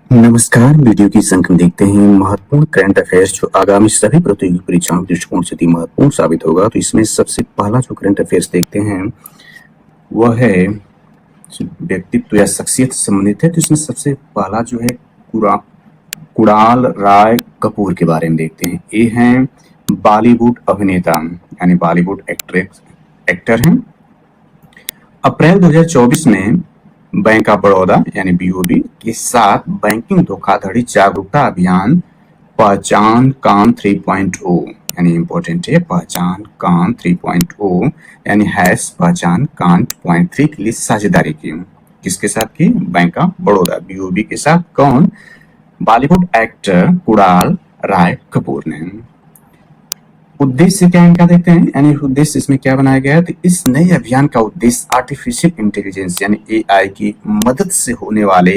नमस्कार। वीडियो की संख्या देखते हैं महत्वपूर्ण करंट अफेयर्स जो आगामी सभी प्रतियोगी परीक्षाओं के दृष्टिकोण से अति महत्वपूर्ण साबित होगा। तो इसमें सबसे पहला जो करंट अफेयर्स देखते हैं वह है व्यक्तित्व या शख्सियत से संबंधित है। तो इसमें सबसे पहला जो है कुणाल राय कपूर के बारे में देखते हैं। ये हैं बॉलीवुड अभिनेता यानी बॉलीवुड एक्टर हैं। अप्रैल 2024 में बैंक ऑफ बड़ौदा यानी बीओबी के साथ बैंकिंग धोखाधड़ी जागरूकता अभियान पहचान काम 3.0 यानी इंपॉर्टेंट है पहचान काम 3.0 यानी हैश पहचान काम 3 के लिए साझेदारी की। किसके साथ की? बैंक ऑफ बड़ौदा बीओबी के साथ। कौन? बॉलीवुड एक्टर कुणाल राय कपूर ने। उद्देश्य क्या इनका देखते हैं, यानी उद्देश्य इसमें क्या बनाया गया है। तो इस नए अभियान का उद्देश्य आर्टिफिशियल इंटेलिजेंस यानी एआई की मदद से होने वाले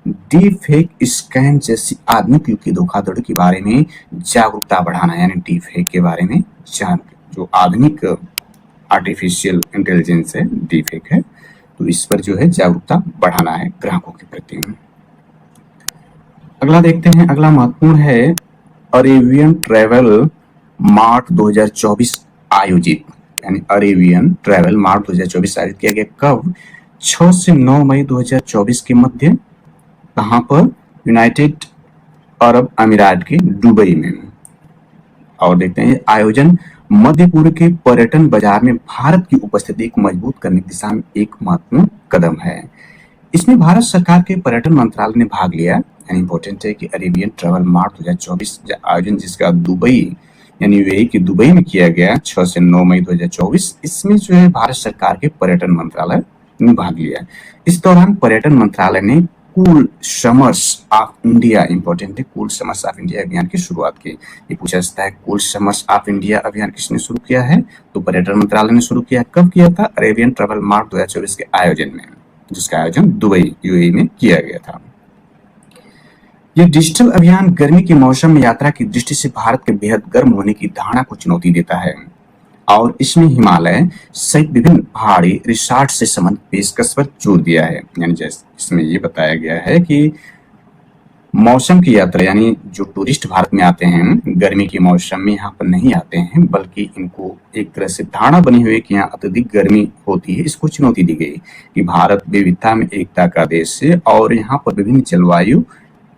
डीप फेक स्कैम जैसी आधुनिक युग की धोखाधड़ी के बारे में जागरूकता बढ़ाना, यानी डीप फेक के बारे में जो आधुनिक आर्टिफिशियल इंटेलिजेंस है, डीप फेक है, तो इस पर जो है जागरूकता बढ़ाना है ग्राहकों के प्रति। अगला देखते हैं, अगला महत्वपूर्ण है अरेबियन ट्रेवल मार्ट 2024 आयोजित, यानी अरेबियन ट्रेवल मार्ट 2024 आयोजित किया गया। कब? 6 से 9 मई 2024 के मध्य। कहां पर? यूनाइटेड अरब अमीरात के दुबई में। और देखते हैं आयोजन मध्य पूर्व के पर्यटन बाजार में भारत की उपस्थिति को मजबूत करने की दिशा में एक महत्वपूर्ण कदम है। इसमें भारत सरकार के पर्यटन मंत्रालय ने भाग लिया। यानी इंपॉर्टेंट है कि अरेबियन ट्रेवल मार्ट 2024 आयोजन जिसका दुबई यानी यूएई की दुबई में किया गया 6 से 9 मई 2024, इसमें जो है भारत सरकार के पर्यटन मंत्रालय ने भाग लिया। इस दौरान पर्यटन मंत्रालय ने cool summers of India, important है, कूल समर्स ऑफ इंडिया अभियान की शुरुआत की। ये पूछा जाता है कूल समर्स ऑफ इंडिया अभियान किसने शुरू किया है? तो पर्यटन मंत्रालय ने शुरू किया। कब किया था? अरेबियन ट्रेवल मार्ट 2024 के आयोजन में, जिसका आयोजन दुबई यूएई में किया गया था। ये डिजिटल अभियान गर्मी के मौसम में यात्रा की दृष्टि से भारत के बेहद गर्म होने की धारणा को चुनौती देता है और इसमें हिमालय सहित विभिन्न पहाड़ी रिसॉर्ट से संबंधित पेशकश पर जोर दिया है। यानी जैसे इसमें ये बताया गया है कि मौसम की यात्रा, यानी जो टूरिस्ट भारत में आते हैं गर्मी के मौसम में यहाँ पर नहीं आते हैं, बल्कि इनको एक तरह से धारणा बनी हुई है कि यहाँ अत्यधिक गर्मी होती है। इसको चुनौती दी गई कि भारत विविधता में एकता का देश है और यहाँ पर विभिन्न जलवायु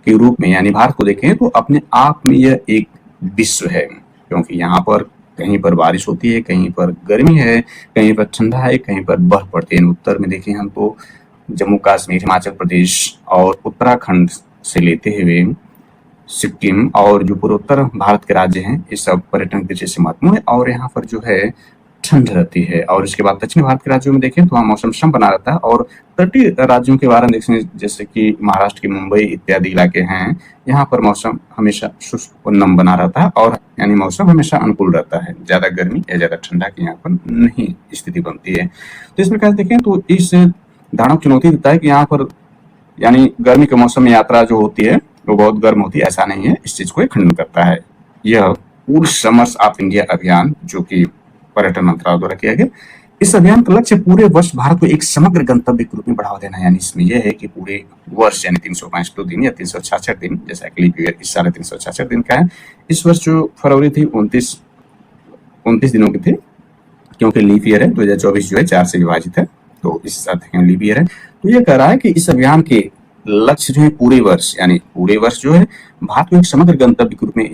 के रूप में, यानी भारत को देखें तो अपने आप में यह एक विश्व है, क्योंकि यहाँ पर कहीं पर बारिश होती है, कहीं पर गर्मी है, कहीं पर ठंडा है, कहीं पर बर्फ पड़ती है। उत्तर में देखें हम तो जम्मू कश्मीर, हिमाचल प्रदेश और उत्तराखंड से लेते हुए सिक्किम और जो पूर्वोत्तर भारत के राज्य हैं, ये सब पर्यटन की दृष्टि से महत्वपूर्ण है और यहाँ पर जो है ठंड रहती है। और इसके बाद दक्षिण भारत के राज्यों में देखें तो वहाँ मौसम सम बना रहता है और तटीय राज्यों के बारे में देखें जैसे कि महाराष्ट्र की मुंबई इत्यादि इलाके हैं, यहाँ पर मौसम हमेशा शुष्क और नम बना रहता है और यानी मौसम हमेशा अनुकूल रहता है, ज्यादा गर्मी या ज्यादा ठंडा की यहाँ पर नहीं स्थिति बनती है। तो इस प्रकार देखें तो इस धारणा को चुनौती देता है कि यहाँ पर यानी गर्मी के मौसम में यात्रा जो होती है वो बहुत गर्म होती है, ऐसा नहीं है। इस चीज को खंडन करता है यह कूल समर्स ऑफ इंडिया अभियान जो कि पर्यटन मंत्रालय द्वारा किया गया। इस अभियान का लक्ष्य पूरे वर्ष भारत को एक समग्र गंतव्य के रूप में बढ़ावा देना है। यानी इसमें यह है कि पूरे वर्ष यानी 365 दिन या 366 दिन, जैसा कि लीप ईयर इस साल 366 दिन का है। इस वर्ष जो फरवरी थी 29 दिनों की थी, क्योंकि लीप ईयर है 2024 जो है 4 से विभाजित है, तो इस साथ लीप ईयर है। तो यह कह रहा है कि इस अभियान के लक्ष्य जो है पूरे वर्ष, यानी पूरे वर्ष जो है भारत को एक समग्र गंतव्य के रूप में,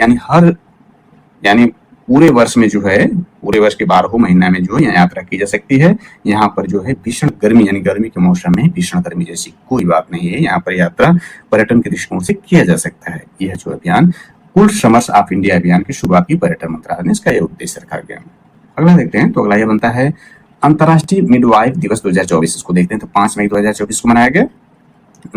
यानी पूरे वर्ष में जो है पूरे वर्ष के 12 महीना में जो है यहाँ यात्रा की जा सकती है। यहाँ पर जो है भीषण गर्मी यानी गर्मी के मौसम में भीषण गर्मी जैसी कोई बात नहीं है, यहाँ पर यात्रा पर्यटन के दृष्टिकोण से किया जा सकता है। यह जो अभियान कूल समर्स ऑफ इंडिया अभियान की शुरुआत की पर्यटन मंत्रालय ने, इसका यह उद्देश्य रखा गया। अगला देखते हैं, तो अगला यह बनता है अंतर्राष्ट्रीय मिडवाइफ दिवस 2024। इसको देखते हैं तो 5 मई 2024 को मनाया गया।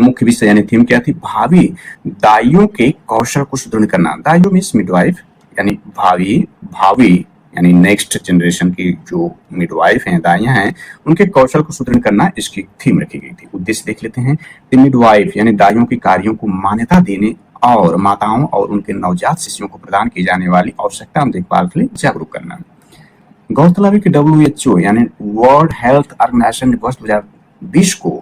मुख्य विषय यानी थीम क्या थी? भावी दाइयों के कौशल को सुदृढ़ करना। दाइयों मीन्स मिडवाइफ यानी भावी यानी नेक्स्ट जनरेशन की जो मिडवाइफ हैं, दाइयां हैं, उनके कौशल को सुदृढ़ करना इसकी थीम रखी गई थी। उद्देश्य देख लेते हैं। मिडवाइफ यानी दाइयों के कार्यों को मान्यता देने और माताओं और उनके नवजात शिशुओं को प्रदान की जाने वाली आवश्यकता एवं देखभाल के लिए जागरूक करना। गौरतलब है कि WHO यानी वर्ल्ड हेल्थ ऑर्गेनाइजेशन ने वर्ष 2020 को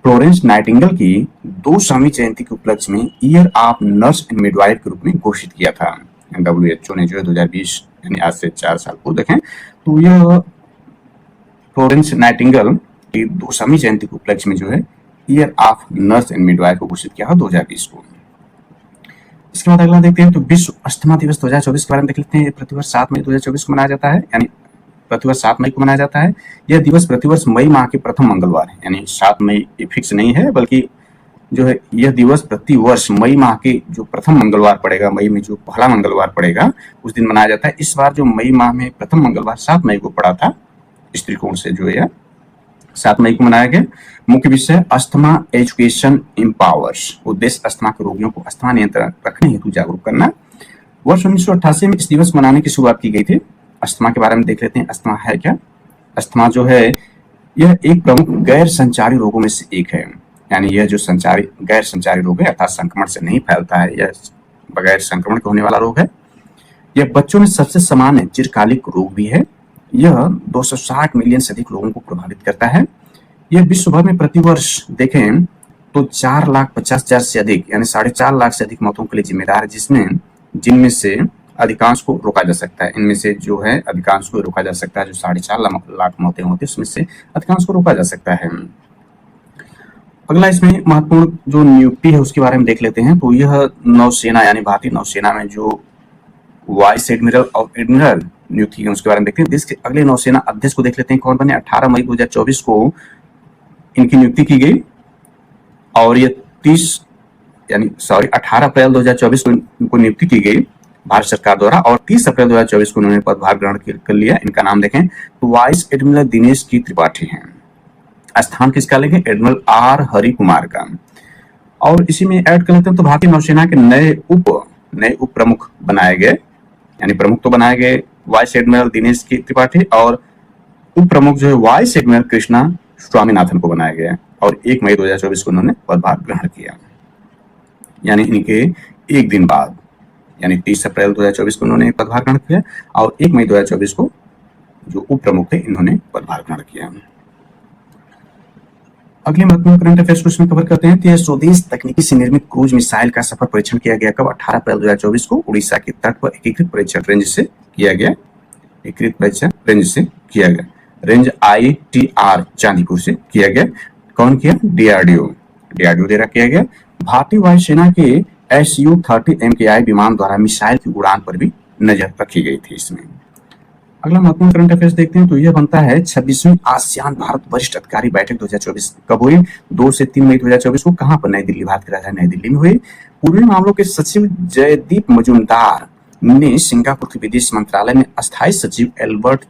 फ्लोरेंस नाइटिंगेल की 200वीं जयंती के उपलक्ष्य में year of nurse and midwife के रूप में घोषित किया था WHO ने, जो है 2020 यानी आज से 4 साल को देखें तो यह फ्लोरेंस नाइटिंगेल की 200वीं जयंती के उपलक्ष्य में जो है year of nurse and midwife को घोषित किया था 2020 को। इसके बाद अगला देखते हैं तो विश्व अस्थमा दिवस 2024 के बारे में देख लेते हैं। प्रतिवर्ष 7 मई 2024 को मनाया जाता है, यानी प्रतिवर्ष 7 मई को मनाया जाता है। यह दिवस प्रतिवर्ष मई माह के प्रथम मंगलवार है, यानी 7 मई फिक्स नहीं है, बल्कि जो है यह दिवस प्रतिवर्ष मई माह के जो प्रथम मंगलवार पड़ेगा, मई में जो पहला मंगलवार पड़ेगा उस दिन मनाया जाता है। इस बार जो मई माह में प्रथम मंगलवार 7 मई को पड़ा था, इस दृष्टिकोण से जो है 7 मई को मनाया गया। मुख्य विषय अस्थमा एजुकेशन एम्पावर्स, उद्देश्य अस्थमा के रोगियों को अस्थमा नियंत्रण रखने हेतु जागरूक करना। वर्ष 1988 में इस दिवस मनाने की शुरुआत की गई थी। अस्थमा के बारे में देख लेते हैं, अस्थमा है क्या। अस्थमा जो है यह एक प्रमुख गैर संचारी रोगों में से एक है, यानी यह जो गैर संचारी रोग है अर्थात संक्रमण से नहीं फैलता है, यह बगैर संक्रमण के होने वाला रोग है। यह बच्चों में सबसे सामान्य चिरकालिक रोग भी है। यह 260 मिलियन से अधिक लोगों को प्रभावित करता है। यह विश्व भर में प्रतिवर्ष देखें तो 4,50,000 से अधिक यानी 4.5 लाख से अधिक मौतों के लिए जिम्मेदार है, जिनमें से अधिकांश को रोका जा सकता है। इनमें से जो है अधिकांश को रोका जा सकता है, जो 4.5 लाख मौतें होती है उसमें से अधिकांश को रोका जा सकता है। अगला इसमें महत्वपूर्ण जो नियुक्ति है उसके बारे में देख लेते हैं। तो यह नौसेना यानी भारतीय नौसेना में जो वाइस एडमिरल और एडमिरल नियुक्ति है उसके बारे में देखते हैं। देश के अगले नौसेना अध्यक्ष को देख लेते हैं कौन बने। 18 मई 2024 को इनकी नियुक्ति की गई और ये 18 अप्रैल 2024 को इनको नियुक्ति की गई भारत सरकार द्वारा और 30 अप्रैल 2024 को उन्होंने पदभार ग्रहण कर लिया। इनका नाम देखें तो वाइस एडमिरल दिनेश की त्रिपाठी हैं। स्थान किसका लेंगे, एडमिरल आर हरि कुमार का। और इसी में ऐड कर लेते हैं तो भारतीय नौसेना के नए उप प्रमुख बनाए गए, यानी प्रमुख तो बनाए गए वाइस एडमिरल दिनेश की त्रिपाठी और उप प्रमुख जो है वाइस एडमिरल कृष्णा स्वामीनाथन को बनाया गया और 1 मई 2024 को उन्होंने पदभार ग्रहण किया। यानी इनके एक दिन बाद यानी 30 अप्रैल 2024 को उन्होंने पदभार ग्रहण किया और 1 मई 2024 को जो उप प्रमुख थे इन्होंने पदभार ग्रहण किया। अगले महत्वपूर्ण करंट अफेयर्स क्वेश्चन कवर करते हैं। तो स्वदेश तकनीकी से निर्मित क्रूज मिसाइल का सफल परीक्षण किया गया कब, 18 अप्रैल 2024 को उड़ीसा के तट पर एकीकृत परीक्षण रेंज से किया गया। रेंज ITR चांदीपुर से किया गया। कौन किया, DRDO द्वारा किया गया। भारतीय वायुसेना के Su-30 MKI विमान द्वारा मिसाइल की उड़ान पर भी नजर रखी गई थी इसमें। अगला महत्वपूर्ण करंट अफेयर्स देखते हैं। तो यह बनता है 26वीं आसियान भारत वरिष्ठ अधिकारी बैठक 2024 कब हुई, 2 से 3 मई 2024 को कहां पर, नई दिल्ली, भारत की राजधानी नई दिल्ली में हुई। पूर्वी मामलों के सचिव जयदीप मजूमदार ने सिंगापुर के विदेश मंत्रालय में अस्थायी सचिव एल्बर्ट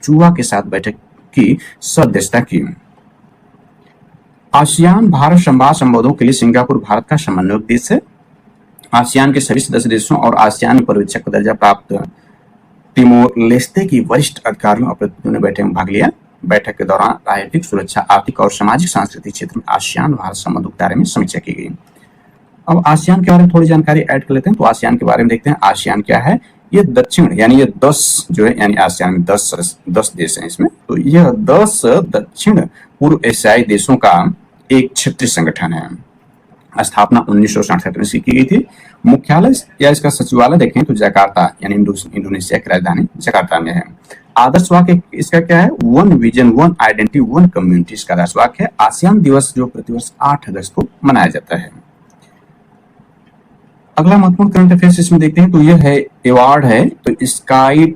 चुआ के साथ बैठक की सदस्यता की। आसियान भारत संवाद संबोधों के लिए सिंगापुर भारत का समन्वयक देश है। आसियान के सभी सदस्य देशों और आसियान पर्यवेक्षक का दर्जा प्राप्त तिमोर लेस्ते की वरिष्ठ अधिकारियों और प्रतिनिधियों ने बैठक में भाग लिया। बैठक के दौरान राजनीतिक, सुरक्षा, आर्थिक और सामाजिक सांस्कृतिक क्षेत्र में आसियान भारत संबंधों के बारे में समीक्षा की गई। अब आसियान के बारे में थोड़ी जानकारी ऐड कर लेते हैं। तो आसियान के बारे में देखते हैं। आसियान क्या है, ये दक्षिण यानी ये 10 जो है यानी आसियान में 10 देश हैं इसमें। तो यह 10 दक्षिण पूर्व एशियाई देशों का एक क्षेत्रीय संगठन है। स्थापना 1967 में की गई थी। मुख्यालय या इसका सचिवालय देखें तो जकार्ता यानी इंडोनेशिया की राजधानी जकार्ता में है। आदर्श वाक्य इसका क्या है, 1 विजन 1 आइडेंटिटी 1 कम्युनिटी इसका आदर्श वाक्य है। आसियान दिवस जो प्रतिवर्ष 8 अगस्त को मनाया जाता है। अगला महत्वपूर्ण करंट अफेयर्स इसमें देखते हैं। तो यह है अवार्ड है, तो sky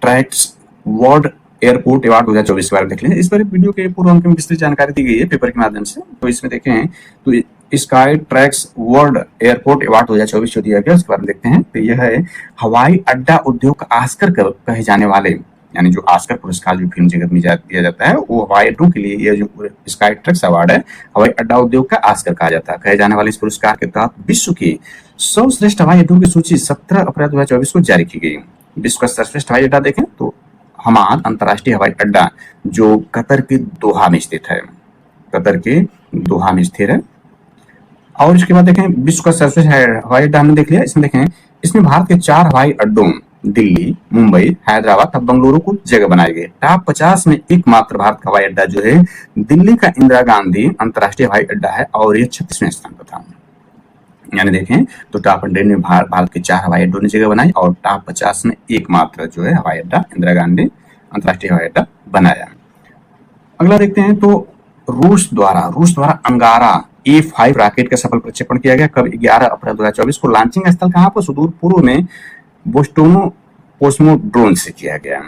tracks world airport award 2024 के बारे में देख लें। इस पर वीडियो के पूर्व अंक में विस्तृत जानकारी दी गई है पेपर के माध्यम से। तो इसमें देखें तो sky tracks world airport award 2024 जो दिया गया उसके बारे में देखते हैं। तो यह है हवाई अड्डा उद्योग का ऑस्कर कहे जाने वाले, यानी जो ऑस्कर पुरस्कार जो फिल्म जगत में दिया जाता है वो हवाई अड्डों के लिए यह जो स्काई ट्रैक्स अवार्ड है हवाई अड्डा उद्योग का ऑस्कर कहा जाता है। कहे जाने वाले इस पुरस्कार के तहत विश्व के 100 श्रेष्ठ हवाई अड्डों की सूची 17 अप्रैल 2024 को जारी की गई। विश्व का सर्वश्रेष्ठ हवाई अड्डा देखें तो हमाद अंतर्राष्ट्रीय हवाई अड्डा जो कतर के दोहा में स्थित है, और इसके बाद देखें विश्व का सर्वश्रेष्ठ हवाई अड्डा हमने देख लिया। इसमें देखें इसमें भारत के 4 हवाई अड्डों दिल्ली, मुंबई, हैदराबाद तथा बंगलुरु को जगह बनाई गई। टॉप 50 में एकमात्र भारत का हवाई अड्डा जो है दिल्ली का इंदिरा गांधी अंतर्राष्ट्रीय हवाई अड्डा है और ये 36वें स्थान पर था। यानी देखें तो टॉप 100 में भारत के 4 हवाई अड्डों ने जगह बनाई और टॉप 50 में एकमात्र जो है हवाई अड्डा इंदिरा गांधी अंतर्राष्ट्रीय हवाई अड्डा बनाया। अगला देखते हैं तो रूस द्वारा अंगारा A5 रॉकेट का सफल प्रक्षेपण किया गया। कब? 11 अप्रैल 2024 को। लॉन्चिंग स्थल कहां पर? सुदूर पूर्व में बोस्टोनो कोस्मोड्रोन से किया गया।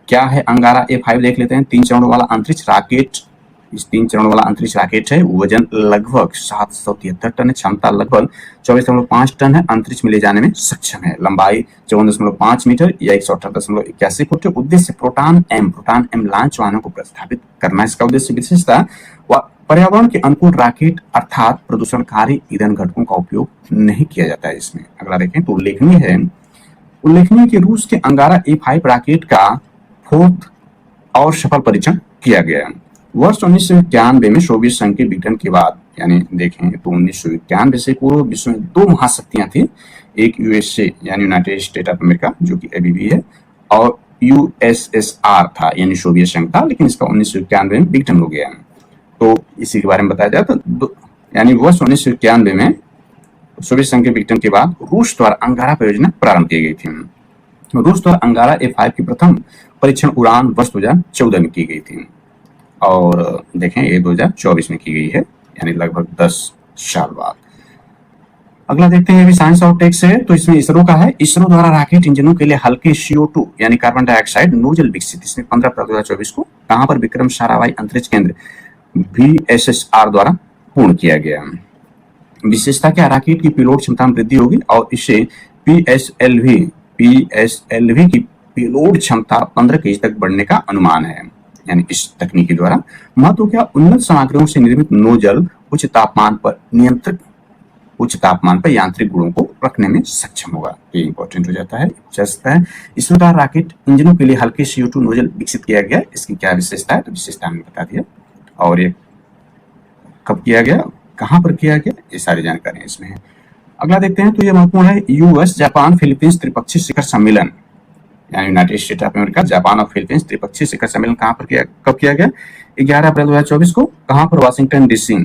क्या है अंगारा A5? देख लेते हैं। 3 चरणों वाला अंतरिक्ष रॉकेट। इस 3 चरणों वाला अंतरिक्ष रॉकेट है। वजन लगभग 773 टन है। क्षमता लगभग 24.5 टन है। अंतरिक्ष में ले जाने में सक्षम है। लंबाई 54.5 मीटर या 118.81 फुट है। उद्देश्य प्रोटॉन एम लॉन्च वाहनों को प्रस्थापित करना। इसका उद्देश्य विशेषता पर्यावरण के अनुकूल रॉकेट अर्थात प्रदूषणकारी ईंधन घटकों का उपयोग नहीं किया जाता है इसमें। अगला देखें तो उल्लेखनीय कि रूस के अंगारा A5 रॉकेट का 4th और सफल परीक्षण किया गया। वर्ष 1991 में सोवियत संघ के विघटन के बाद, यानी देखें तो 1991 से पूर्व विश्व में 2 महाशक्तियां थी। एक यूएसए यानी यूनाइटेड स्टेट ऑफ अमेरिका जो कि अभी भी है, और यूएसएसआर था यानी सोवियत संघ था, लेकिन इसका 1991 में विघटन हो गया। तो इसी के बारे में बताया जाए तो यानी वर्ष 1991 में सोवियत संघ के विघटन के बाद रूस द्वारा अंगारा परियोजना प्रारंभ की गई थी। रूस द्वारा अंगारा A5 की प्रथम परीक्षण उड़ान वर्ष 2014 में की गई थी और देखें ये 2024 में की गई है, यानी लगभग 10 साल बाद। अगला देखते हैं, ये भी साइंस और टेक से है। तो इसमें इसरो का है। इसरो द्वारा रॉकेट इंजनों के लिए हल्के CO2 यानी कार्बन डाइऑक्साइड नोजल विकसित। इसमें 15 अप्रैल 2024 को कहां पर? विक्रम साराभाई अंतरिक्ष केंद्र VSSR द्वारा पूर्ण किया गया। विशेषता क्या? रॉकेट की पेलोड क्षमता में वृद्धि होगी और इससे PSLV की पेलोड क्षमता 15 केजी तक बढ़ने का अनुमान है। यानी इस तकनीक द्वारा महत्व क्या? उन्नत सामग्रियों से निर्मित नोजल उच्च तापमान पर यांत्रिक गुणों को रखने में सक्षम होगा। ये इंपॉर्टेंट हो जाता है। इसरो द्वारा रॉकेट इंजनों के लिए हल्के CO2 नोजल विकसित किया गया। इसकी क्या विशेषता है? तो विशेषता हमने बता दिया और ये कब किया गया, कहां पर किया गया, ये सारी जानकारी इसमें है। अगला देखते हैं तो ये महत्वपूर्ण है। US जापान फिलीपींस त्रिपक्षीय शिखर सम्मेलन यानी United state of America Japan और फिलीपींस त्रिपक्षीय शिखर सम्मेलन कहां पर कब किया गया? 11 अप्रैल 2024 को। कहां पर? वाशिंगटन DC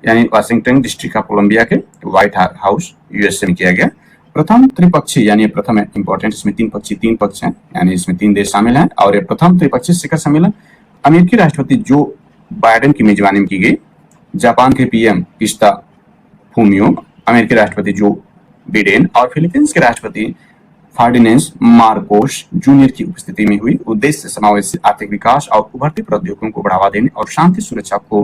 यानी वाशिंगटन डिस्ट्रिक्ट ऑफ कोलंबिया के व्हाइट हाउस USA में किया गया। प्रथम त्रिपक्षीय यानी प्रथम है इंपॉर्टेंट, इसमें 3 पक्ष हैं, यानी इसमें 3 देश शामिल हैं और ये प्रथम त्रिपक्षीय शिखर सम्मेलन अमेरिकी राष्ट्रपति जो बाइडेन की मेजबानी में की गई। जापान के PM किस्ता फूमियो, अमेरिकी राष्ट्रपति जो बिडेन और फिलीपींस के राष्ट्रपति फर्डिनेंड मार्कोस जूनियर की उपस्थिति में हुई। उद्देश्य समावेशी आर्थिक विकास और उभरती प्रौद्योगिकियों को बढ़ावा देने और शांति सुरक्षा को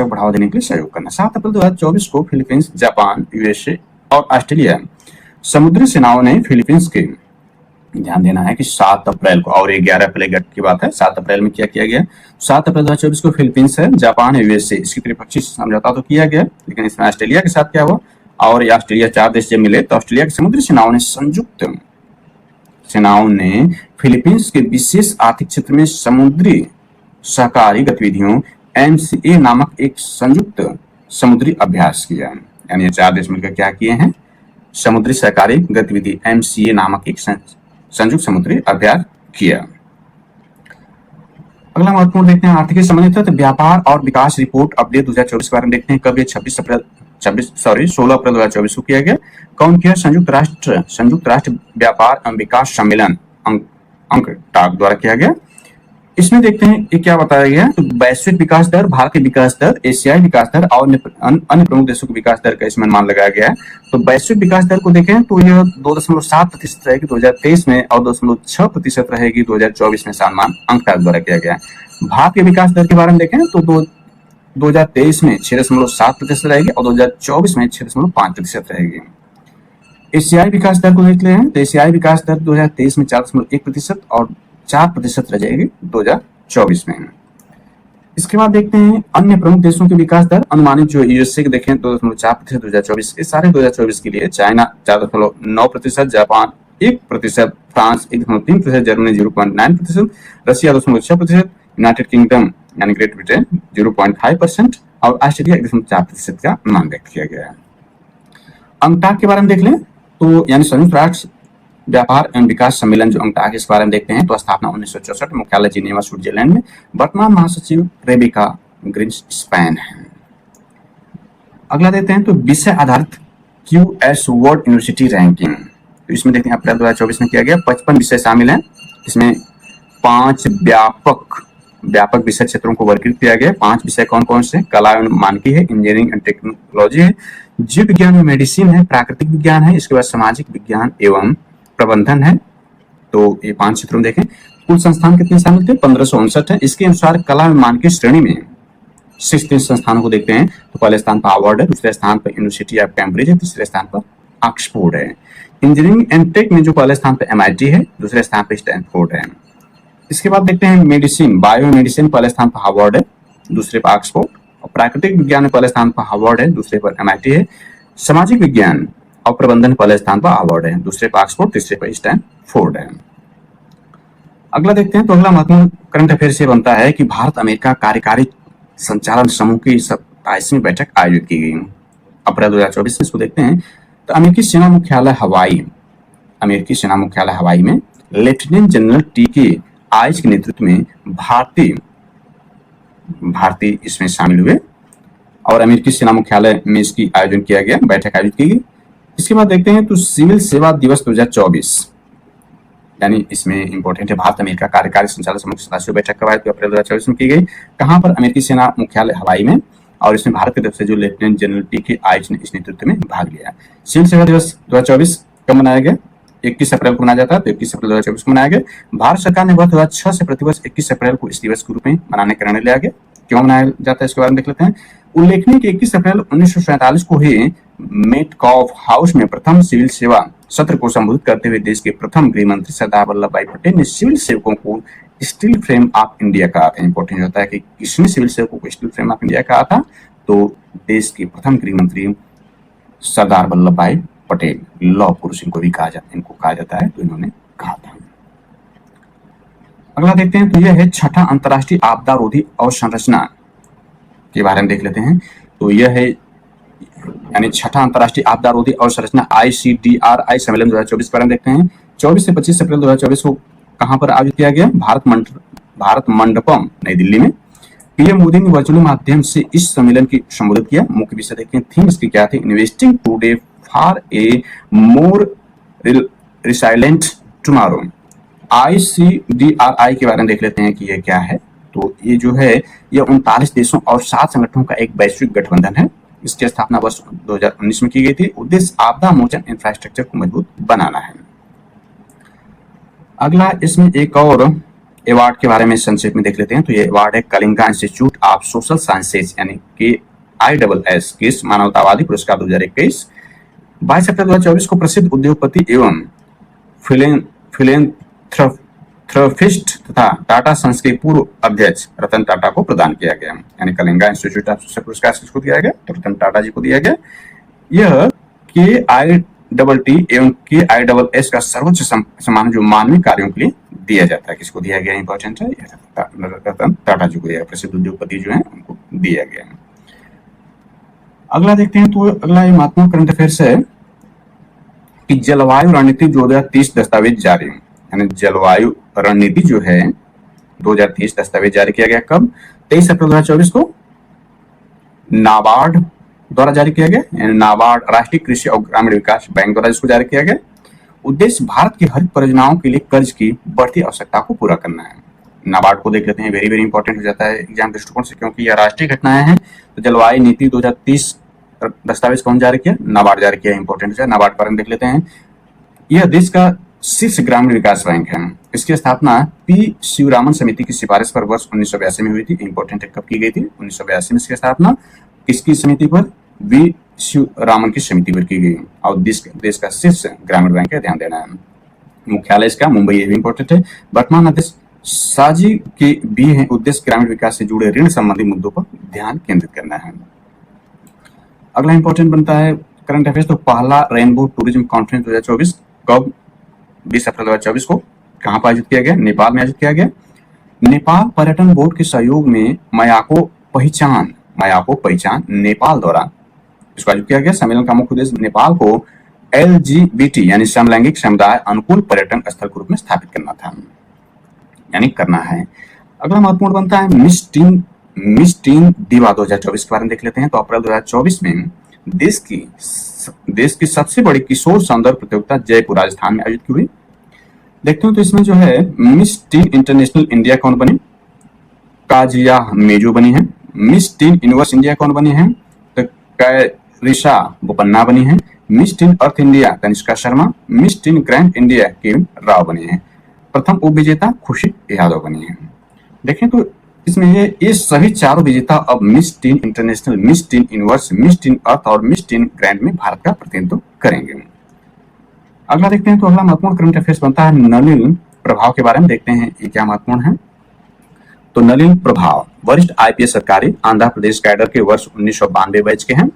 बढ़ावा देने के लिए सहयोग करना। 7 अप्रैल 2024 को फिलीपींस, जापान, USA और ऑस्ट्रेलिया समुद्री सेनाओं ने फिलीपींस के, ध्यान देना है कि 7 अप्रैल को, और 11 अप्रैल की बात है, 7 अप्रैल में क्या किया गया? 7 अप्रैल 2024 को फिलीपींस है, जापान है, USA इसकी त्रिपक्षीय समझौता तो किया गया, लेकिन इसमें ऑस्ट्रेलिया के साथ क्या हुआ? और ये ऑस्ट्रेलिया 4 देश जब मिले तो ऑस्ट्रेलिया की समुद्री सेनाओं ने फिलीपींस के विशेष आर्थिक क्षेत्र में समुद्री सहकारी गतिविधियों MCA नामक एक संयुक्त समुद्री अभ्यास किया। यानी ये 4 देश मिलकर क्या किए हैं? समुद्री सहकारी गतिविधि MCA नामक एक संयुक्त समुद्री अभ्यास किया। अगला महत्वपूर्ण देखते हैं आर्थिक संबंधित व्यापार और विकास रिपोर्ट अपडेट 2024 के बारे में देखते हैं। कब? ये 16 अप्रैल 2024 को किया गया। कौन किया? संयुक्त राष्ट्र व्यापार एवं विकास सम्मेलन UNCTAD द्वारा किया गया। इसमें देखते हैं ये क्या बताया गया। तो वैश्विक विकास दर, भारत के विकास दर, एशियाई विकास दर और अन्य प्रमुख देशों के विकास दर का इसमें अनुमान लगाया गया है। तो वैश्विक विकास दर को देखें तो यह 2.7% रहेगी 2023 में और 2.6% रहेगी 2024 में, अनुमान UNCTAD द्वारा किया गया है। भारत के विकास दर के बारे में देखें तो 2023 में 6.7% रहेगी और 2024 में 6.5% रहेगी। एशियाई विकास दर को देख ले हैं तो एशियाई विकास दर 2023 में 4.1% और 4% रह जाएगी 2024 में। इसके बाद देखते हैं अन्य प्रमुख देशों के विकास दर अनुमानित जो USA के देखें 2.4% 2024 के सारे 2024 के लिए। China 4.9%, Japan 1%, France 1.3%, Germany 0.9%, Russia 2.6%, United kingdom यानी ग्रेट ब्रिटेन 0.5% और ऑस्ट्रेलिया 1.4% का अनुमान व्यक्त किया गया है। UNCTAD के बारे में देख लें तो यानी संयुक्त राष्ट्र व्यापार एवं विकास सम्मेलन जो अंकटाक है, इस बारे में देखते हैं। तो स्थापना 1964, मुख्यालय जिनेवा स्विट्जरलैंड में, वर्तमान महासचिव रेबिका ग्रीन्सपैन है। अगला देखते हैं तो विषय आधारित QS वर्ल्ड यूनिवर्सिटी रैंकिंग। तो इसमें देखते हैं अप्रैल 2024 में किया गया, 55 विषय शामिल हैं। इसमें 5 व्यापक विषय क्षेत्रों को वर्गीकृत किया गया। 5 विषय कौन कौन से? कला एवं मानकी है, इंजीनियरिंग एंड टेक्नोलॉजी है, जीव विज्ञान में मेडिसिन है, प्राकृतिक विज्ञान है, इसके बाद सामाजिक विज्ञान एवं प्रबंधन है। तो ये 5 क्षेत्रों में देखें। कुल संस्थान कितने शामिल थे? 1559 है। इसके अनुसार कला एवं मानकी श्रेणी में 6 संस्थानों को देखते हैं। तो पहले स्थान पर हार्वर्ड है, दूसरे स्थान पर यूनिवर्सिटी ऑफ कैम्ब्रिज है, तीसरे स्थान पर ऑक्सफोर्ड है। इंजीनियरिंग एंड टेक में जो पहले स्थान पर MIT है, दूसरे स्थान पर स्टैनफोर्ड है। इसके बाद देखते हैं मेडिसिन, बायो मेडिसिन पहले स्थान पर हार्वर्ड है, दूसरे पर ऑक्सफोर्ड। और प्राकृतिक विज्ञान में पहले स्थान पर हार्वर्ड है, दूसरे पर MIT है। सामाजिक विज्ञान और प्रबंधन पहले स्थान पर हार्वर्ड है, दूसरे पर ऑक्सफोर्ड, तीसरे पर स्टैनफोर्ड है। अगला देखते हैं तो अगला महत्वपूर्ण करंट अफेयर से बनता है कि भारत अमेरिका कार्यकारी संचालन समूह की 27वीं बैठक आयोजित की गई अप्रैल 2024 में। इसको देखते हैं तो अमेरिकी सेना मुख्यालय हवाई में लेफ्टिनेंट जनरल TK आइज के नेतृत्व में भारतीय इसमें शामिल हुए और अमेरिकी सेना मुख्यालय में इसकी आयोजन किया गया, बैठक आयोजित की गई। इसके बाद देखते हैं तो सिविल सेवा दिवस 2024, यानी इसमें इंपॉर्टेंट है, भारत अमेरिका कार्यकारी संचालन समूह की 27वीं बैठक कब आयोजित अप्रैल 2024 में की गई। कहां पर? अमेरिकी सेना मुख्यालय हवाई में। और इसमें भारत की तरफ से जो लेफ्टिनेंट जनरल TK आइज ने इस नेतृत्व में भाग लिया। सिविल सेवा दिवस 2024 कब मनाया गया? 21 अप्रैल को मनाया जाता है। तो 21 अप्रैल 2024 को मनाया गया। भारत सरकार ने वर्ष 2006 से प्रतिवर्ष 21 अप्रैल को इस दिवस के रूप में मनाने का निर्णय लिया गया। क्यों मनाया जाता है इसके बारे में देख लेते हैं। उल्लेखनीय कि 21 अप्रैल 1947 को ही मेटकॉफ हाउस में प्रथम सिविल सेवा सत्र को संबोधित करते हुए देश के प्रथम गृह मंत्री सरदार वल्लभ भाई पटेल ने सिविल सेवकों को स्टील फ्रेम ऑफ इंडिया कहा था। इंपॉर्टेंट होता है कि किसने सिविल सेवकों को स्टील फ्रेम ऑफ इंडिया कहा था? तो देश के प्रथम गृह मंत्री सरदार वल्लभ भाई पटेल, लौह पुरुष इनको कहा जाता है, तो इन्होंने कहा था। अगला देखते हैं तो यह है छठा अंतर्राष्ट्रीय आपदा रोधी अवसंरचना के बारे में देख लेते हैं। तो यह है यानी छठा अंतर्राष्ट्रीय आपदा रोधी अवसंरचना ICDRI सम्मेलन 2024 के बारे में देखते हैं। 24 से 25 अप्रैल 2024 को कहां पर आयोजित किया गया? भारत मंडपम नई दिल्ली में। PM मोदी ने वर्चुअल माध्यम से इस सम्मेलन की संबोधित किया। मुख्य विषय देखते हैं, थीम इसकी क्या थी? Investing today for a more resilient tomorrow. ICDRI के बारे में देख लेते हैं कि यह क्या है। तो ये जो है यह 39 देशों और 7 संगठनों का एक वैश्विक गठबंधन है। इसकी स्थापना वर्ष 2019 में की गई थी। उद्देश्य आपदा मोचन इंफ्रास्ट्रक्चर को मजबूत बनाना है। अगला इसमें एक और अवार्ड के बारे में संक्षेप में देख लेते हैं। तो ये अवार्ड है Kalinga institute of social sciences यानी KISS किस मानवतावादी पुरस्कार 2021। 22 अप्रैल 2024 को प्रसिद्ध उद्योगपति एवं फिलेंथ्रोपिस्ट तथा टाटा संस के पूर्व अध्यक्ष रतन टाटा को प्रदान किया गया। यानी कलिंगा इंस्टीट्यूट ऑफ सोशल पुरस्कार किसको दिया गया? तो रतन टाटा जी को दिया गया। यह KITT एवं KISS का सर्वोच्च सम्मान जो मानवीय कार्यों के लिए दिया जाता है। किसको दिया गया? इंपॉर्टेंट है, रतन टाटा जी को दिया गया, प्रसिद्ध उद्योगपति जो है उनको दिया गया। अगला देखते हैं तो अगला ये महत्वपूर्ण करंट अफेयर्स है कि जलवायु रणनीति 2030 दस्तावेज जारी, यानी जलवायु रणनीति जो है 2030 दस्तावेज जारी किया गया। कब? 23 अप्रैल 2024 को नाबार्ड द्वारा जारी किया गया, यानी नाबार्ड राष्ट्रीय कृषि और ग्रामीण विकास बैंक द्वारा इसको जारी किया गया। उद्देश्य भारत की हरित परियोजनाओं के लिए कर्ज की बढ़ती आवश्यकता को पूरा करना है। नाबार्ड को देख लेते हैं, वेरी इंपॉर्टेंट हो जाता है एग्जाम दृष्टिकोण से, क्योंकि यह राष्ट्रीय घटनाएं हैं। तो जलवायु नीति 2030 दस्तावेज कौन जारी किया? नाबार्ड जारी किया। इंपॉर्टेंट है, नाबार्ड पर देख लेते हैं। यह देश का शीर्ष ग्रामीण विकास बैंक है। इसकी स्थापना P शिवरामन समिति की सिफारिश पर वर्ष 1982 में हुई थी। इंपॉर्टेंट है, कब की गई थी? 1982 में इसकी स्थापना किसकी समिति पर? V शिवरामन की समिति पर की गई। और देश का शीर्ष ग्रामीण बैंक है, ध्यान देना है। मुख्यालय इसका मुंबई, ये भी इंपॉर्टेंट है। वर्तमान अध्यक्ष साजी के भी है। उद्देश्य ग्रामीण विकास से जुड़े ऋण संबंधी मुद्दों पर ध्यान केंद्रित करना है। अगला इंपॉर्टेंट बनता है करंट अफेयर्स, तो पहला रेनबो टूरिज्म कॉन्फ्रेंस 2024 कब? 20 अप्रैल 2024 को कहां पर आयोजित किया गया? नेपाल में आयोजित किया गया। नेपाल पर्यटन बोर्ड के सहयोग में मयाको पहचान नेपाल द्वारा इसको आयोजित किया गया। सम्मेलन का मुख्य उद्देश्य नेपाल को LGBT यानी समलैंगिक समुदाय अनुकूल पर्यटन स्थल के रूप में स्थापित करना था, यानी करना है। अगला महत्वपूर्ण बनता है मिस टीन दिवा 2024 के बारे में देख लेते हैं। तो अप्रैल 2024 में देश की सबसे बड़ी किशोर सौंदर्य प्रतियोगिता जयपुर राजस्थान में आयोजित की हुई। देखते हैं तो इसमें जो है मिस टीन इंटरनेशनल इंडिया कौन बनी, काजिया मेजो बनी है। मिस टीन यूनिवर्स इंडिया कौन बनी है, तो कैरिशा बोपन्ना बनी है। Miss teen earth India Kanishka Sharma. Miss teen grand India Kiran Rao बनी है। प्रथम उप विजेता खुशी यादव बनी है। देखें तो इसमें ये सभी चारों विजेता अब miss teen international, miss teen universe, miss teen earth और मिस टीन ग्रैंड में भारत का प्रतिनिधित्व करेंगे। अगला देखते हैं तो अगला महत्वपूर्ण करंट अफेयर्स बनता है नलिन प्रभाव के बारे में। देखते हैं ये क्या महत्वपूर्ण है। तो नलिन प्रभाव वरिष्ठ आईपीएस अधिकारी आंध्र प्रदेश कैडर के वर्ष 1992 बैच के हैं।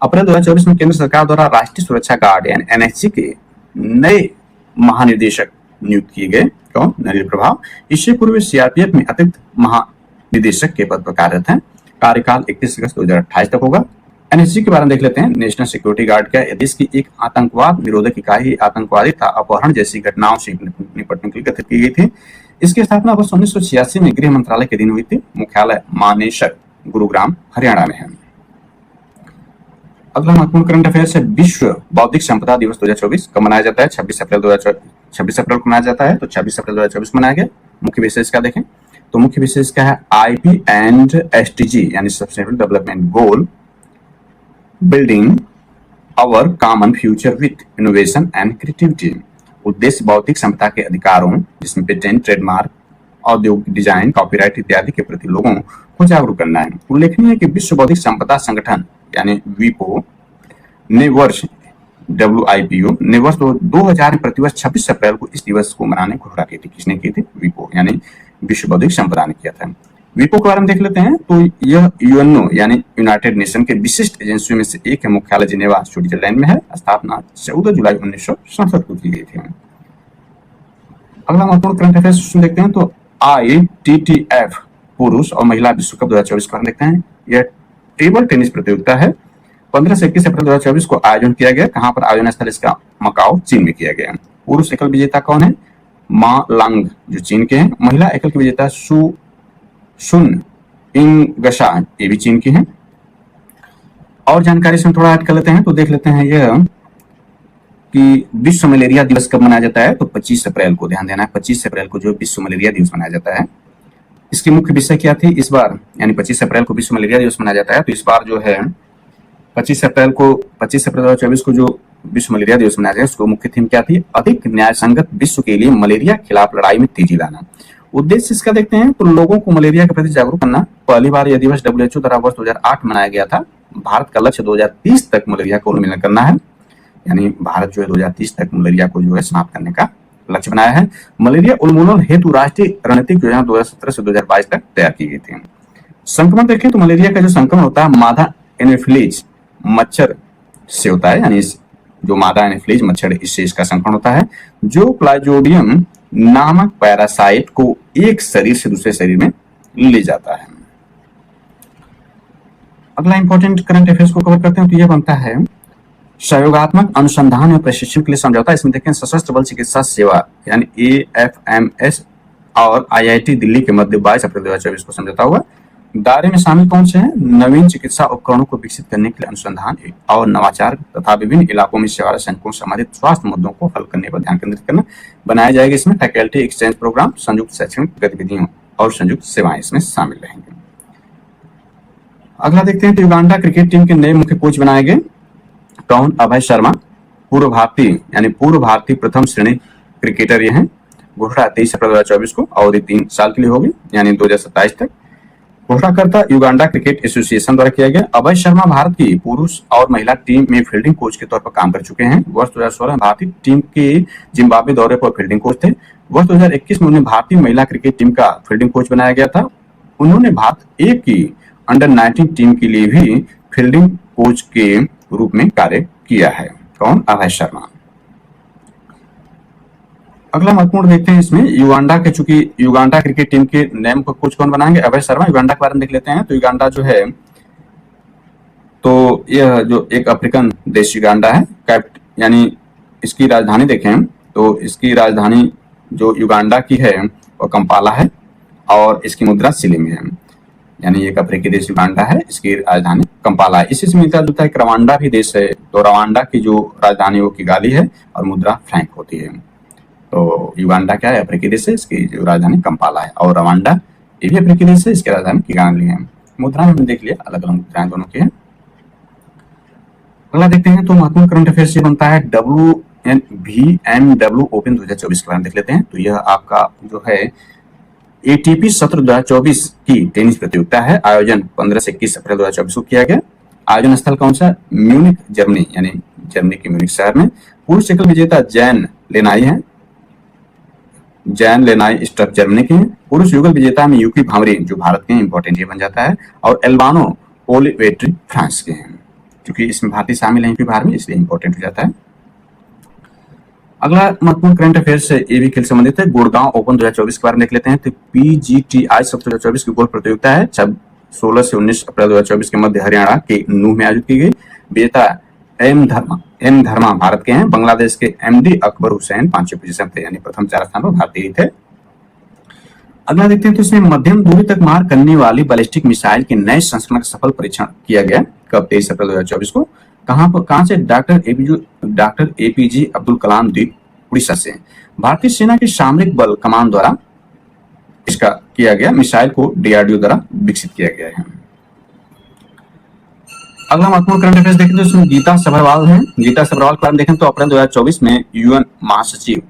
अप्रैल 2024 में केंद्र सरकार द्वारा राष्ट्रीय सुरक्षा गार्ड यानी एनएसजी के नए महानिदेशक नियुक्त किए गए। कौन, नलिन प्रभाव। इससे पूर्व सीआरपीएफ में अतिरिक्त महानिदेशक के पद पर कार्यरत हैं। कार्यकाल 31 अगस्त 2028 तक होगा। एनएसजी के बारे में देख लेते हैं। नेशनल सिक्योरिटी गार्ड का देश की एक आतंकवाद निरोधक इकाई आतंकवादी था अपहरण जैसी घटनाओं से निपटने के लिए गठित की गई थी। इसकी स्थापना वर्ष 1986 में गृह मंत्रालय के दिन हुई थी। मुख्यालय मानेसर गुरुग्राम हरियाणा में है। अगला महत्वपूर्ण करंट अफेयर्स है विश्व बौद्धिक संपदा दिवस 2024 कब मनाया जाता है। 26 अप्रैल को मनाया जाता है। तो 26 अप्रैल 2024 मनाया गया। मुख्य विशेष क्या देखें तो मुख्य विशेष क्या है, आईपी एंड एसडीजी यानी sustainable development goal building our common future with innovation and creativity. उद्देश्य बौद्धिक संपदा के अधिकारों जिसमें पेटेंट, ट्रेडमार्क, औद्योगिक डिजाइन, कॉपीराइट इत्यादि के प्रति लोगों को जागरूक करना है। उल्लेखनीय है कि विश्व बौद्धिक संपदा संगठन यानी वीपो ने वर्ष WIPO ने वर्ष 2000 में प्रतिवर्ष 26 अप्रैल को इस दिवस को मनाने की घोषणा की थी। किसने की थी, वीपो यानी विश्व बौद्धिक संपदा ने किया था। वीपो के बारे में देख लेते हैं तो यह यूएनओ यानी यूनाइटेड नेशन के विशिष्ट एजेंसियों में से एक है। मुख्यालय जिनेवा स्विट्जरलैंड में है। स्थापना 14 जुलाई 1967 को की गई थी। अगला महत्वपूर्ण करंट अफेयर्स देखते हैं तो ITTF पुरुष और महिला विश्व कप 2024 के बारे में देखते हैं। यह टेबल टेनिस प्रतियोगिता है। 15 से 21 अप्रैल 2024 को आयोजन किया गया। कहां पर आयोजन स्थल इसका मकाओ चीन में किया गया। पुरुष एकल विजेता कौन है, मा लांग जो चीन के हैं। महिला एकल की विजेता सुन इंगशा ये भी चीन की हैं। और जानकारी इसमें थोड़ा ऐड कर लेते हैं तो देख लेते हैं यह कि विश्व मलेरिया दिवस कब मनाया जाता है। तो 25 अप्रैल को, ध्यान देना है 25 अप्रैल को जो विश्व मलेरिया दिवस मनाया जाता है। इसकी मुख्य विषय क्या थी इस बार, यानी 25 अप्रैल को विश्व मलेरिया दिवस मनाया जाता है। तो इस बार जो है 25 अप्रैल 2024 को जो विश्व मलेरिया दिवस मनाया जाए उसको मुख्य थीम क्या थी, अधिक न्याय संगत विश्व के लिए मलेरिया खिलाफ लड़ाई में तेजी लाना। उद्देश्य इसका देखते हैं तो लोगों को मलेरिया के प्रति जागरूक करना। पहली बार यह दिवस WHO द्वारा वर्ष 2008 मनाया गया था। भारत का लक्ष्य 2030 तक मलेरिया को उन्मूलन करना है, यानी भारत जो है 2030 तक मलेरिया को जो है समाप्त करने का लक्ष्य बनाया है। मलेरिया उन्मूलन हेतु राष्ट्रीय रणनीतिक योजना 2017 से 2022 तक तैयार की गई थी। संक्रमण देखें तो मलेरिया का जो संक्रमण होता है मादा एनोफिलीज मच्छर से होता है, यानी जो मादा एनोफिलीज मच्छर इससे इसका संक्रमण होता है, जो प्लाज्मोडियम नामक पैरासाइट को एक शरीर से दूसरे शरीर में ले जाता है। अगला इंपॉर्टेंट करंट अफेयर्स को कवर करते हैं तो यह बनता है सहयोगात्मक अनुसंधान और प्रशिक्षण के लिए समझौता। इसमें देखें सशस्त्र बल चिकित्सा सेवा यानी AFMS और IIT दिल्ली के मध्य 22 अप्रैल 2024 को समझौता हुआ। दायरे में शामिल कौन से हैं, नवीन चिकित्सा उपकरणों को विकसित करने के लिए अनुसंधान और नवाचार तथा विभिन्न इलाकों में सेवा संकुल संबंधित स्वास्थ्य मुद्दों को हल करने पर ध्यान केंद्रित करना। बनाया जाएगा इसमें फैकल्टी एक्सचेंज प्रोग्राम, संयुक्त शैक्षणिक गतिविधियों और संयुक्त सेवाएं इसमें शामिल रहेंगे। अगला देखते हैं तो युगांडा क्रिकेट टीम के नए मुख्य कोच बनाए गए। कौन, अभय शर्मा, पूर्व भारतीय प्रथम श्रेणी क्रिकेटर ये हैं। घोषणा 23 अप्रैल 2024 को, अवधि 3 साल के लिए होगी यानी 2027 तक। घोषणाकर्ता युगांडा क्रिकेट एसोसिएशन द्वारा किया गया। अभय शर्मा भारत की पुरुष और महिला टीम में फील्डिंग कोच के तौर पर काम कर चुके हैं। वर्ष 2016 में भारतीय टीम के जिम्बाब्वे दौरे पर फील्डिंग कोच थे। वर्ष 2021 में उन्हें भारतीय महिला क्रिकेट टीम का फील्डिंग कोच बनाया गया था। उन्होंने भारत A की अंडर-19 टीम के लिए भी फील्डिंग कोच के रूप में कार्य किया है। कौन, अभय शर्मा। अगला महत्वपूर्ण देखते हैं इसमें युगांडा के, चूंकि युगांडा क्रिकेट टीम के नए मुख्य कोच कौन बनाएंगे, अभय शर्मा। युगांडा के बारे में देख लेते हैं तो युगांडा जो है तो यह जो एक अफ्रीकन देश युगांडा है, यानी इसकी राजधानी देखें तो इसकी राजधानी जो युगांडा की है वो कंपाला है और इसकी मुद्रा शिलिंग है। यानी एक अफ्रीकी देश युगांडा है, इसकी राजधानी कंपाला है। इसी से मिलता जुलता एक रवांडा भी देश है, तो रवांडा की जो राजधानी वो किगाली है और मुद्रा फ्रैंक होती है। तो युगांडा क्या है, अफ्रीकी देश है, इसकी जो राजधानी कंपाला है, और रवांडा ये भी अफ्रीकी देश है, इसकी राजधानी किगाली है। मुद्रा हमने देख लिया, अलग अलग मुद्राएं दोनों की है। अगला देखते हैं तो महत्वपूर्ण करंट अफेयर्स ये बनता है VMW ओपन 2024 के बारे में देख लेते हैं। तो यह आपका जो है ATP सत्र 2024 की टेनिस प्रतियोगिता है। आयोजन 15 से 21 अप्रैल 2024 को किया गया। आयोजन स्थल कौन सा, म्यूनिक जर्मनी, यानी जर्मनी के म्यूनिक शहर में। पुरुष एकल विजेता जैन लेनाई है, जैन लेनाई स्टक जर्मनी के हैं। पुरुष युगल विजेता में यूकी भांवरी जो भारत के इंपॉर्टेंट ये बन जाता है, और एल्बानो ओलिवेट्री फ्रांस के हैं। क्योंकि इसमें भारतीय शामिल है यूपी भार में, इसलिए इंपॉर्टेंट हो जाता है। अगला महत्वपूर्ण करंट अफेयर्स से ये भी खेल संबंधित है। गुड़गांव ओपन 2024 के बारे में देख लेते हैं। तो PGTI सत्र 2024 की गोल्फ प्रतियोगिता है, 16 से 19 अप्रैल 2024 के मध्य हरियाणा के नूह में आयोजित की गई। विजेता एम धर्मा भारत के हैं। बांग्लादेश के MD अकबर हुसैन 5वें पोजीशन थे, यानी प्रथम 4 स्थान पर भारतीय थे। अगला देखते हैं तो इसमें मध्यम दूरी तक मार करने वाली बैलिस्टिक मिसाइल के नए संस्करण का सफल परीक्षण किया गया। कब, 23 अप्रैल 2024 को। कहां से, डॉक्टर APJ अब्दुल कलाम द्वीप उड़ीसा से। भारतीय सेना के सामरिक बल कमान द्वारा इसका किया गया। मिसाइल को DRDO द्वारा विकसित किया गया है। अगला महत्वपूर्ण करंट अफेयर्स देखें तो इसमें गीता सभरवाल है। गीता सभरवाल के बारे में देखें तो अप्रैल 2024 में UN महासचिव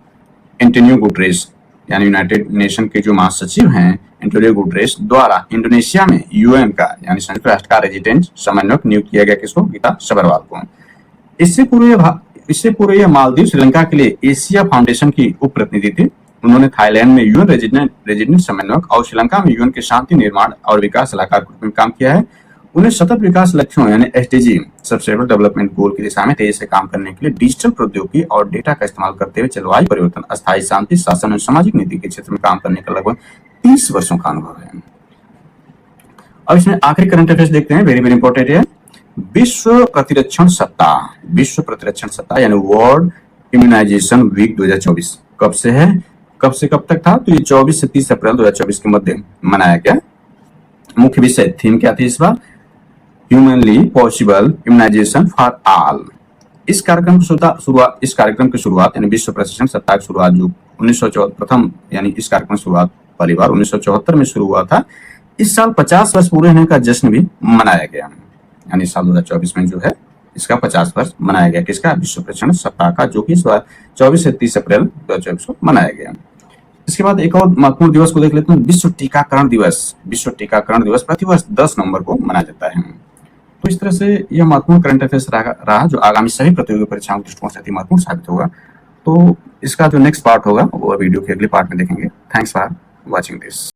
एंटोनियो गुटेरेस, यानी यूनाइटेड नेशन के जो महासचिव हैं एंटोनियो गुटेरेस द्वारा इंडोनेशिया में UN का, यानी संयुक्त राष्ट्र का रेजिडेंट समन्वयक नियुक्त किया गया। किसको, गीता सभरवाल को। इससे पूर्व यह मालदीव, श्रीलंका के लिए एशिया फाउंडेशन की उप प्रतिनिधि थी। उन्होंने थाईलैंड में UN रेजिडेंट समन्वयक और श्रीलंका में UN के शांति निर्माण और विकास सलाहकार के रूप में काम किया है। उन्हें सतत विकास लक्ष्यों यानी SDG सस्टेनेबल डेवलपमेंट गोल की दिशा में तेजी से काम करने के लिए डिजिटल प्रौद्योगिकी और डेटा का इस्तेमाल करते हुए जलवायु परिवर्तन, अस्थायी शांति, शासन और सामाजिक नीति के क्षेत्र में काम करने का लगभग 30 वर्षों का अनुभव है। अब इसमें आखिरी करंट अफेयर्स देखते हैं, वेरी वेरी इंपॉर्टेंट है। विश्व प्रतिरक्षण सप्ताह यानी वर्ल्ड इम्यूनाइजेशन वीक 2024 कब से है, कब से कब तक था, तो ये 24 से 30 अप्रैल 2024 के मध्य मनाया गया। मुख्य विषय थीम क्या थी इस बार, humanly possible immunisation for all. इस कार्यक्रम की शुरुआत यानी विश्व प्रतिरक्षण सप्ताह की शुरुआत जो 1974 प्रथम, यानी इस कार्यक्रम की शुरुआत पहली बार 1974 में शुरू हुआ था। इस साल 50 वर्ष पूरे होने का जश्न भी मनाया गया, यानी साल 2024 में जो है इसका 50 वर्ष मनाया गया। किसका, विश्व प्रतिरक्षण सप्ताह का, जो कि इस बार 24 से 30 अप्रैल 2024 को मनाया गया। इसके बाद एक और महत्वपूर्ण दिवस को देख लेते हैं, विश्व टीकाकरण दिवस। विश्व टीकाकरण दिवस प्रतिवर्ष 10 नवंबर को मनाया जाता है। तो इस तरह से यह महत्वपूर्ण करंट अफेयर्स रहा जो आगामी सभी प्रतियोगी परीक्षाओं के दृष्टिकोण से अति महत्वपूर्ण साबित होगा। तो इसका जो नेक्स्ट पार्ट होगा वो वीडियो के अगले पार्ट में देखेंगे। Thanks for watching this.